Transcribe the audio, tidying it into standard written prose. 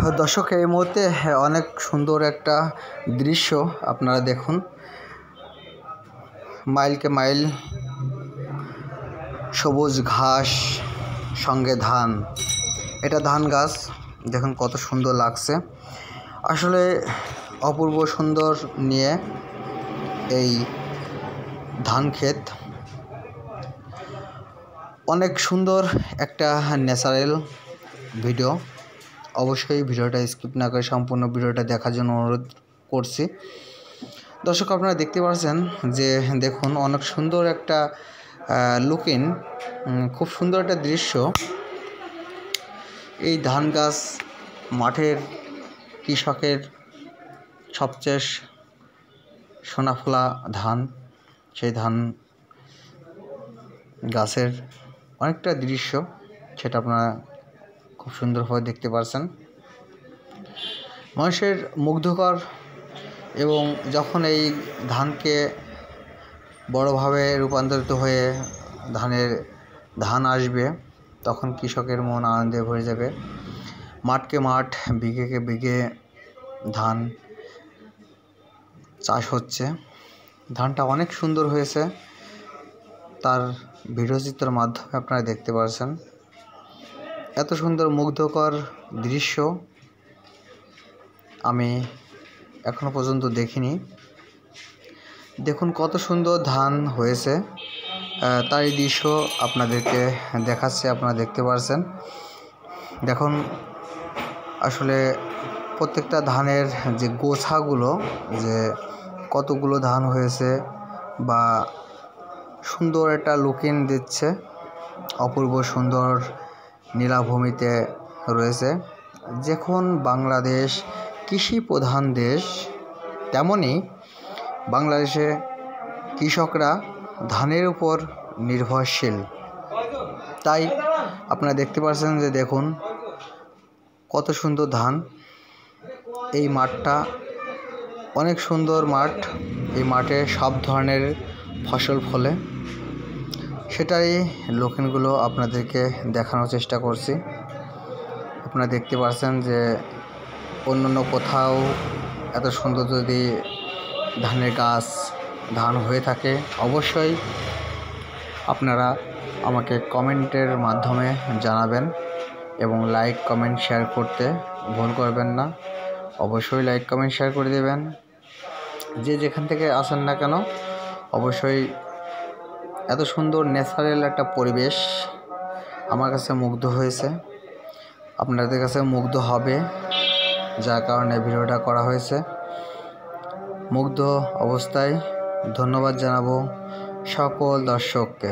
দর্শক এই মুহূর্তে অনেক সুন্দর একটা দৃশ্য আপনারা দেখুন। মাইলকে মাইল সবুজ ঘাস সঙ্গে ধান, এটা ধান গাছ দেখুন কত সুন্দর লাগছে। আসলে অপূর্ব সুন্দর নিয়ে এই ধান ক্ষেত, অনেক সুন্দর একটা ন্যাচারাল ভিডিও। অবশ্যই ভিডিওটা স্কিপ না করে সম্পূর্ণ ভিডিওটা দেখার জন্য অনুরোধ করছি। দর্শক আপনারা দেখতে পাচ্ছেন যে দেখুন অনেক সুন্দর একটা লুকিং, খুব সুন্দর একটা দৃশ্য। এই ধান গাছ মাঠের কৃষকের সবচেয়ে সোনাফোলা ধান, সেই ধান গাছের অনেকটা দৃশ্য, সেটা আপনারা খুব সুন্দরভাবে দেখতে পাচ্ছেন। মানুষের মুগ্ধকর, এবং যখন এই ধানকে বড়োভাবে রূপান্তরিত হয়ে ধান আসবে, তখন কৃষকের মন আনন্দে ভরে যাবে। মাঠকে মাঠ, বিঘেকে বিঘে ধান চাষ হচ্ছে। ধানটা অনেক সুন্দর হয়েছে, তার ভিডিও চিত্রের মাধ্যমে আপনারা দেখতে পাচ্ছেন। এত সুন্দর মুগ্ধকর দৃশ্য আমি এখনো পর্যন্ত দেখিনি। দেখুন কত সুন্দর ধান হয়েছে, তার এই দৃশ্য আপনাদেরকে দেখাচ্ছে, আপনারা দেখতে পাচ্ছেন। দেখুন আসলে প্রত্যেকটা ধানের যে গোছাগুলো, যে কতগুলো ধান হয়েছে বা সুন্দর একটা লুকিং দিচ্ছে, অপূর্ব সুন্দর নীলাভূমিতে রয়েছে। যখন বাংলাদেশ কৃষি প্রধান দেশ, তেমনই বাংলাদেশে কৃষকরা ধানের উপর নির্ভরশীল। তাই আপনারা দেখতে পাচ্ছেন যে দেখুন কত সুন্দর ধান। এই মাঠটা অনেক সুন্দর মাঠ, এই মাঠে সব ধরনের ফসল ফলে, সেটাই লুকিংগুলো আপনাদেরকে দেখানোর চেষ্টা করছি। আপনারা দেখতে পাচ্ছেন যে অন্য কোথাও এত সুন্দর যদি ধানের গাছ ধান হয়ে থাকে, অবশ্যই আপনারা আমাকে কমেন্টের মাধ্যমে জানাবেন, এবং লাইক কমেন্ট শেয়ার করতে ভুল করবেন না। অবশ্যই লাইক কমেন্ট শেয়ার করে দেবেন। যে যেখান থেকে আসেন না কেন, অবশ্যই এত সুন্দর ন্যাচারাল একটা পরিবেশ আমার কাছে মুগ্ধ হয়েছে, আপনাদের কাছে মুগ্ধ হবে, যার কারণে ভিডিওটা করা হয়েছে। মুগ্ধ অবস্থায় ধন্যবাদ জানাবো সকল দর্শককে।